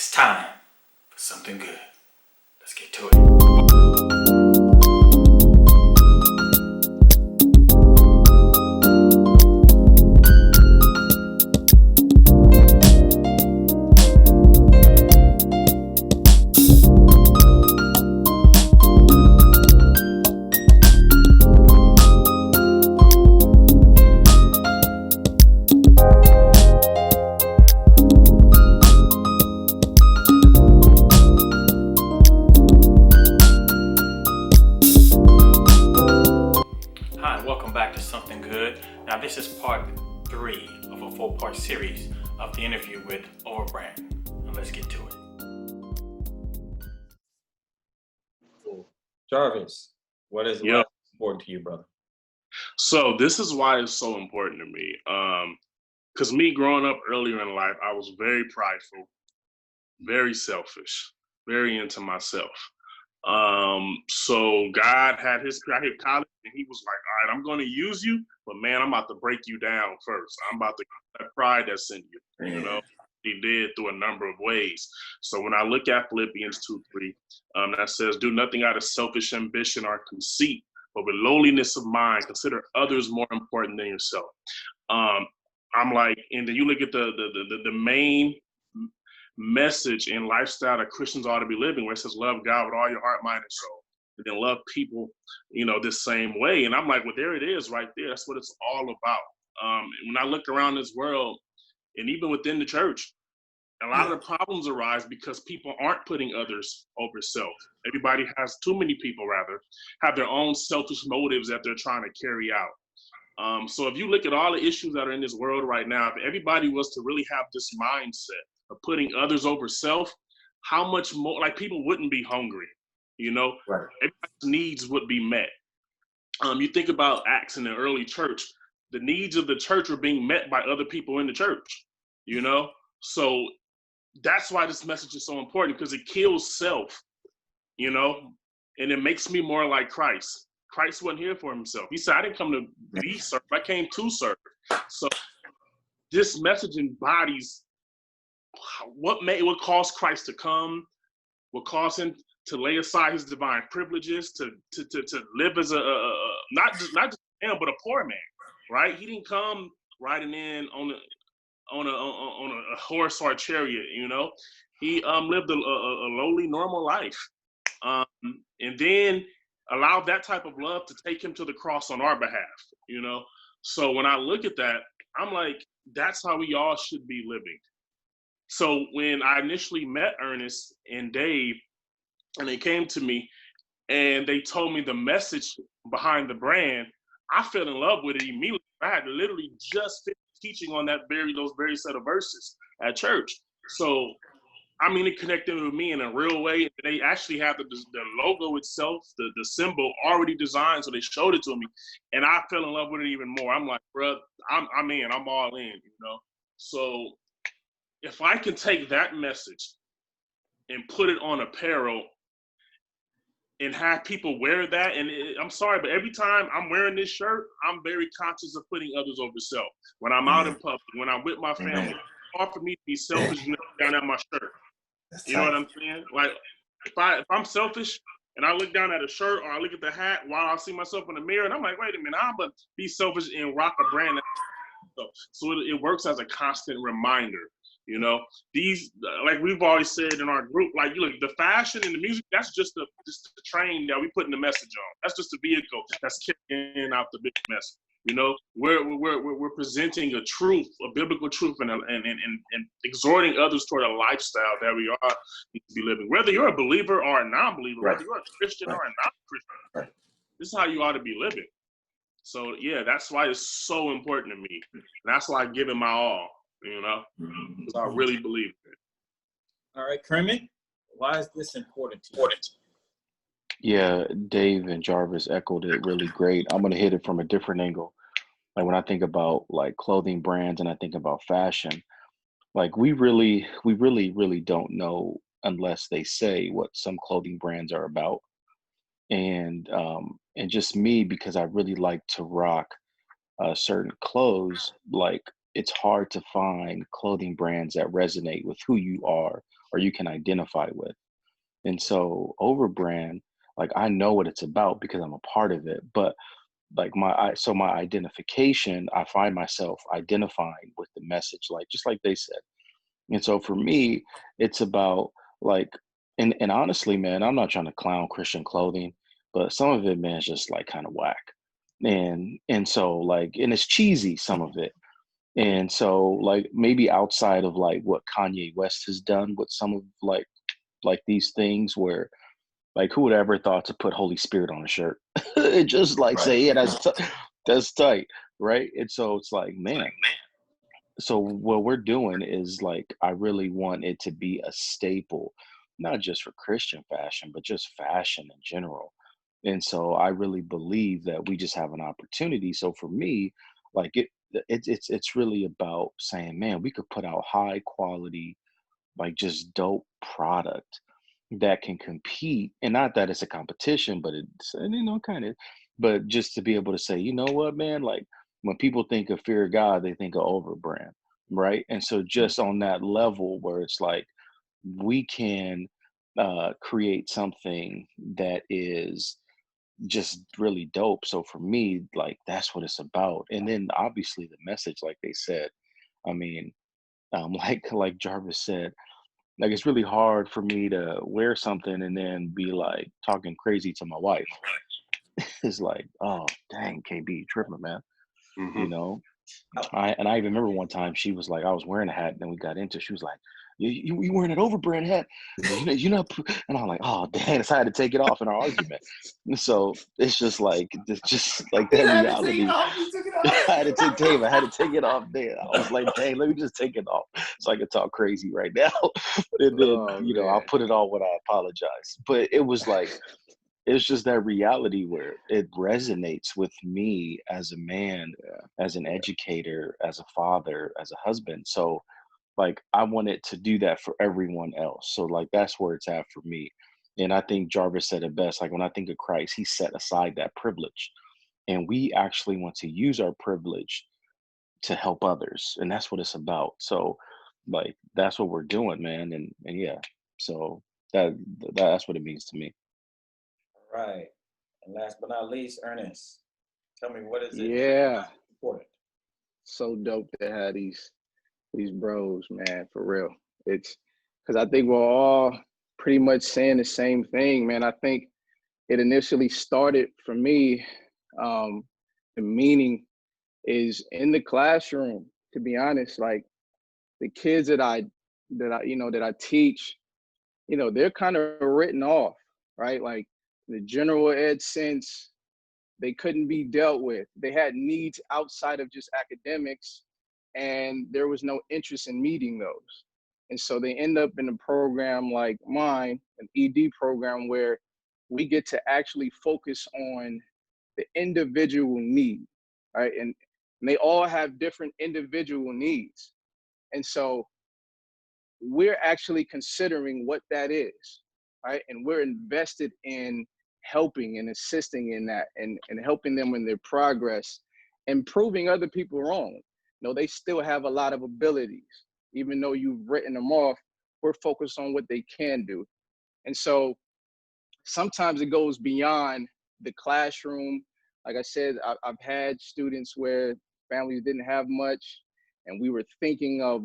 It's time for something good. Let's get to it. Hi, and welcome back to Something Good. Now, this is part 3 of a 4-part series of the interview with Ovrbrand. Now, let's get to it. Cool. Jarvis, what is Yep. important to you, brother? So this is why it's so important to me. Because me growing up earlier in life, I was very prideful, very selfish, very into myself. So God had I hit college and he was like, all right, I'm going to use you, but man, I'm about to break you down first. I'm about to get that pride that's in you, you know? He did through a number of ways. So when I look at Philippians 2:3, that says, do nothing out of selfish ambition or conceit, but with lowliness of mind, consider others more important than yourself. I'm like, and then you look at the main message and lifestyle that Christians ought to be living, where it says, love God with all your heart, mind, and soul. And then love people, this same way. And I'm like, well, there it is right there. That's what it's all about. When I look around this world, and even within the church, a lot of the problems arise because people aren't putting others over self. Everybody has, too many people rather, have their own selfish motives that they're trying to carry out. So if you look at all the issues that are in this world right now, if everybody was to really have this mindset of putting others over self, how much more, like, people wouldn't be hungry, Right. Everybody's needs would be met. You think about Acts in the early church, the needs of the church were being met by other people in the church, So that's why this message is so important, because it kills self, and it makes me more like Christ. Christ wasn't here for himself. He said, I didn't come to be served, I came to serve. So this message embodies what caused Christ to come, what caused him to lay aside his divine privileges, to live as not just a man, but a poor man, right? He didn't come riding in on a horse or a chariot, He lived a lowly, normal life, and then allowed that type of love to take him to the cross on our behalf, So when I look at that, I'm like, that's how we all should be living. So when I initially met Ernest and Dave, and they came to me and they told me the message behind the brand, I fell in love with it immediately. I had literally just finished teaching on those very set of verses at church. So, I mean, it connected with me in a real way. They actually have the logo itself, the symbol already designed, so they showed it to me, and I fell in love with it even more. I'm like, bro, I'm in, I'm all in, So if I can take that message and put it on apparel and have people wear that, and I'm sorry, but every time I'm wearing this shirt, I'm very conscious of putting others over self. When I'm out in public, when I'm with my family, it's hard for me to be selfish and look down at my shirt. You know what I'm saying? Like, if I'm selfish and I look down at a shirt or I look at the hat while I see myself in the mirror, and I'm like, wait a minute, I'm gonna be selfish and rock a brand. So it works as a constant reminder. These, like we've always said in our group, like, you look, the fashion and the music, that's just the train that we putting the message on. That's just the vehicle that's kicking out the big message. We're presenting a truth, a biblical truth, and exhorting others toward a lifestyle that we are need to be living. Whether you're a believer or a non-believer, whether you're a Christian or a non-Christian, this is how you ought to be living. So yeah, that's why it's so important to me. And that's why I give it my all, because I really believe it. All right, Kermit, why is this important to you? Yeah, Dave and Jarvis echoed it really great. I'm gonna hit it from a different angle. Like when I think about like clothing brands and I think about fashion, like we really don't know unless they say what some clothing brands are about. And just me, because I really like to rock certain clothes, like it's hard to find clothing brands that resonate with who you are or you can identify with. And so Overbrand, like I know what it's about because I'm a part of it, but like so my identification, I find myself identifying with the message, like just like they said. And so for me, it's about like, and honestly, man, I'm not trying to clown Christian clothing, but some of it, man, is just like kind of whack. And so like, and it's cheesy, some of it. And so like maybe outside of like what Kanye West has done with some of like these things where like who would ever thought to put Holy Spirit on a shirt? And just like Right. say, yeah, that's tight, right? And so it's like, man, so what we're doing is like I really want it to be a staple, not just for Christian fashion, but just fashion in general. And so I really believe that we just have an opportunity. So for me, like it's really about saying, man, we could put out high quality, like just dope product that can compete. And not that it's a competition, but it's, kind of, but just to be able to say, you know what, man, like when people think of fear of God, they think of Overbrand, right? And so just on that level where it's like we can create something that is just really dope. So for me, like that's what it's about. And then obviously the message, like they said, I mean, like Jarvis said, like it's really hard for me to wear something and then be like talking crazy to my wife. It's like, oh dang, KB, tripping, man. Mm-hmm. You know, I even remember one time she was like, I was wearing a hat, and then we got into. She was like, you wearing an Overbrand hat? And I'm like, oh dang, so I had to take it off in our argument. And so it's just like that reality. I had to take Dave. I had to take it off there. I was like, dang, let me just take it off so I can talk crazy right now. And then, Oh I'll man. put it on when I apologize. But it was like, it's just that reality where it resonates with me as a man, Yeah. as an educator, as a father, as a husband. So like I want it to do that for everyone else. So like that's where it's at for me. And I think Jarvis said it best. Like when I think of Christ, he set aside that privilege. And we actually want to use our privilege to help others. And that's what it's about. So like that's what we're doing, man. And yeah. So that's what it means to me. Right. And last but not least, Ernest, tell me what is it Yeah. important? So dope to have these bros, man, for real. It's because I think we're all pretty much saying the same thing, man. I think it initially started for me. The meaning is in the classroom, to be honest. Like the kids that I teach, they're kind of written off, right? Like the general ed sense, they couldn't be dealt with. They had needs outside of just academics, and there was no interest in meeting those. And so they end up in a program like mine, an ED program, where we get to actually focus on the individual need, right? And they all have different individual needs. And so we're actually considering what that is, right? And we're invested in helping and assisting in that and helping them in their progress and proving other people wrong. They still have a lot of abilities. Even though you've written them off, we're focused on what they can do. And so sometimes it goes beyond the classroom. Like I said, I've had students where families didn't have much, and we were thinking of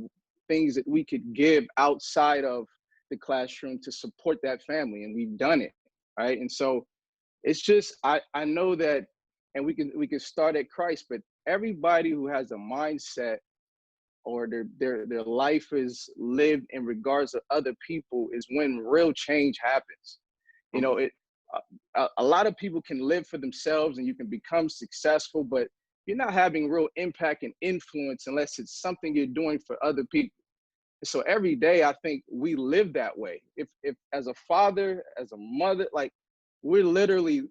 things that we could give outside of the classroom to support that family, and we've done it, right? And so it's just I know that, and we can start at Christ, but everybody who has a mindset or their life is lived in regards to other people is when real change happens. It a lot of people can live for themselves and you can become successful, but you're not having real impact and influence unless it's something you're doing for other people. So every day I think we live that way. If as a father, as a mother, like we're literally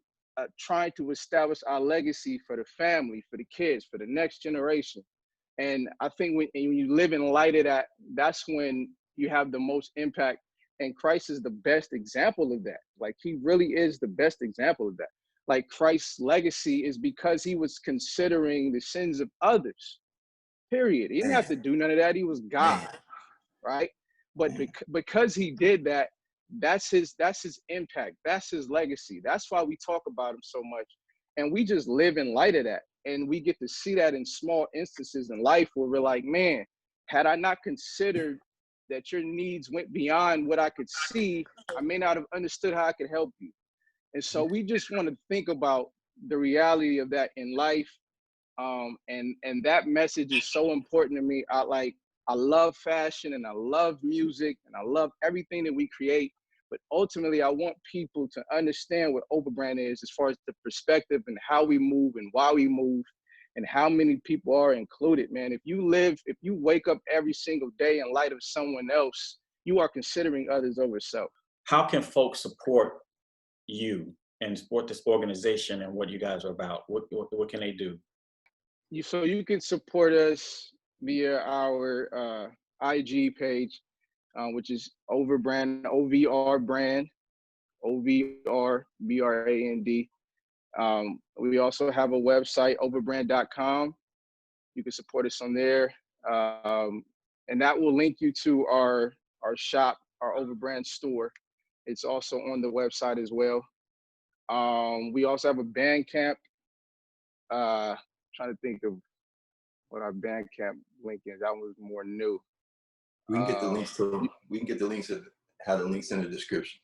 trying to establish our legacy for the family, for the kids, for the next generation. And I think when you live in light of that, that's when you have the most impact. And Christ is the best example of that. Like he really is the best example of that. Like Christ's legacy is because he was considering the sins of others. period. He didn't have to do none of that. He was God, right? But because he did that, that's his impact. That's his legacy. That's why we talk about him so much. And we just live in light of that. And we get to see that in small instances in life where we're like, man, had I not considered that your needs went beyond what I could see, I may not have understood how I could help you. And so we just want to think about the reality of that in life. And that message is so important to me. I love fashion and I love music and I love everything that we create. But ultimately, I want people to understand what Ovrbrand is as far as the perspective and how we move and why we move and how many people are included, man. If you wake up every single day in light of someone else, you are considering others over self. How can folks support you and support this organization and what you guys are about? What can they do? So you can support us via our IG page, which is Ovrbrand, Ovrbrand, Ovrbrand. We also have a website, Ovrbrand.com. You can support us on there. And that will link you to our shop, our Ovrbrand store. It's also on the website as well. We also have a Bandcamp. Trying to think of what our Bandcamp link is. That was more new. We can get the links to. We can get the links. Have the links in the description.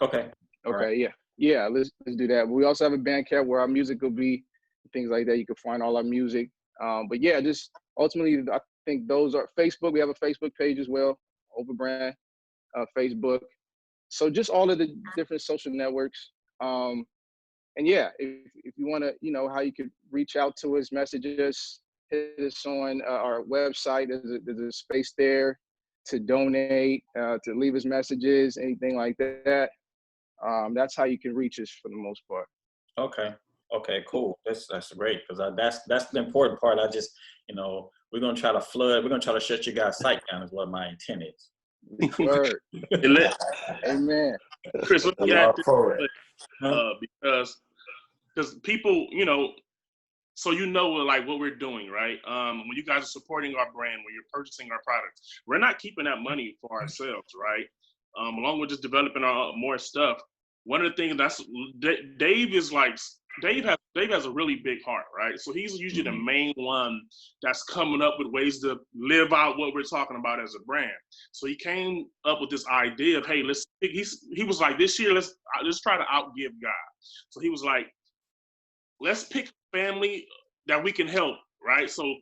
Okay. Okay. Yeah. Let's do that. We also have a Bandcamp where our music will be, things like that. You can find all our music. But yeah, just ultimately, I think those are Facebook. We have a Facebook page as well, Ovrbrand, Facebook. So just all of the different social networks. And yeah, if you want to, how you could reach out to us, message us, hit us on our website. There's a space there to donate, to leave us messages, anything like that. That's how you can reach us for the most part. Okay, cool. That's great, because that's the important part. I just, we're gonna try to shut you guys' site down is what my intent is. Word. Amen. Chris, let me add this, because people, so like what we're doing, right? When you guys are supporting our brand, when you're purchasing our products, we're not keeping that money for ourselves, right? Along with just developing our more stuff. One of the things Dave has a really big heart, right? So he's usually the main one that's coming up with ways to live out what we're talking about as a brand. So he came up with this idea of, hey, he was like, this year, let's try to outgive God. So he was like, let's pick a family that we can help, right? So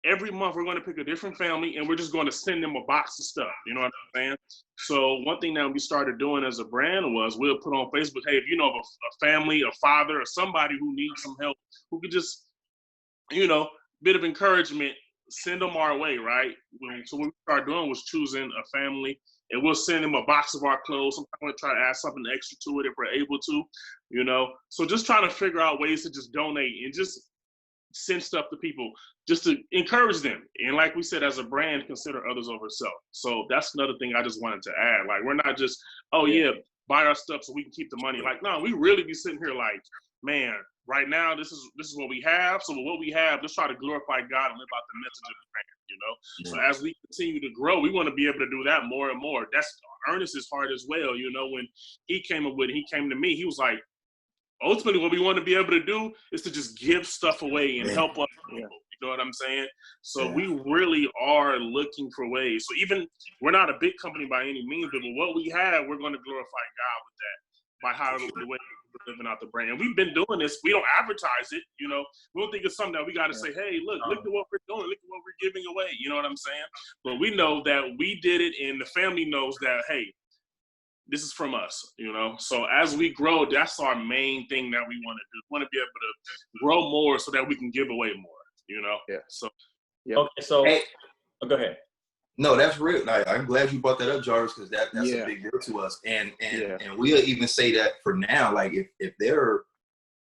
every month we're going to pick a different family and we're just going to send them a box of stuff. You know what I'm saying? So one thing that we started doing as a brand was we'll put on Facebook, hey, if you know of a family, a father, or somebody who needs some help, who could just, bit of encouragement, send them our way, right? So what we started doing was choosing a family, and we'll send them a box of our clothes. Sometimes we'll try to add something extra to it if we're able to, So just trying to figure out ways to just donate and just send stuff to people just to encourage them. And like we said, as a brand, consider others over self. So that's another thing I just wanted to add. Like, we're not just, buy our stuff so we can keep the money. Like, no, we really be sitting here like, man, right now, this is what we have. So with what we have, let's try to glorify God and live out the message of the brand, So as we continue to grow, we want to be able to do that more and more. That's Ernest's heart as well. When he came to me, he was like, ultimately, what we want to be able to do is to just give stuff away and help other people. You know what I'm saying? So we really are looking for ways. So even we're not a big company by any means, but with what we have, we're going to glorify God with that by how the way we're living out the brand. And we've been doing this. We don't advertise it. We don't think it's something that we got to say, hey, look at what we're doing. Look at what we're giving away. You know what I'm saying? But we know that we did it, and the family knows that, hey, this is from us, So as we grow, that's our main thing that we want to do. We want to be able to grow more so that we can give away more, Yeah. So. Yep. Okay, so go ahead. No, that's real. I'm glad you brought that up, Jarvis, because that's a big deal to us. And we'll even say that for now, like if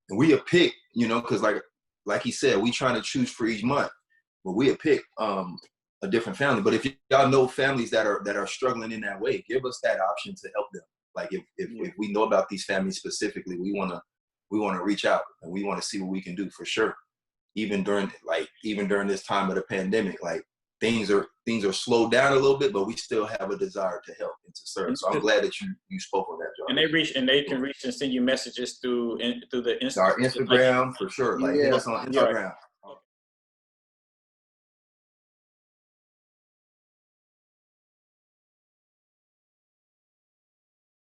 we'll pick, because like he said, we trying to choose for each month, but we'll pick a different family. But if y'all know families that are struggling in that way, give us that option to help them. Like if we know about these families specifically, we want to reach out and we want to see what we can do for sure. even during this time of the pandemic, like things are slowed down a little bit, but we still have a desire to help and to serve. So I'm glad that you spoke on that, John. And they can reach and send you messages through the Instagram. Our Instagram, for sure. Like hit us on Instagram.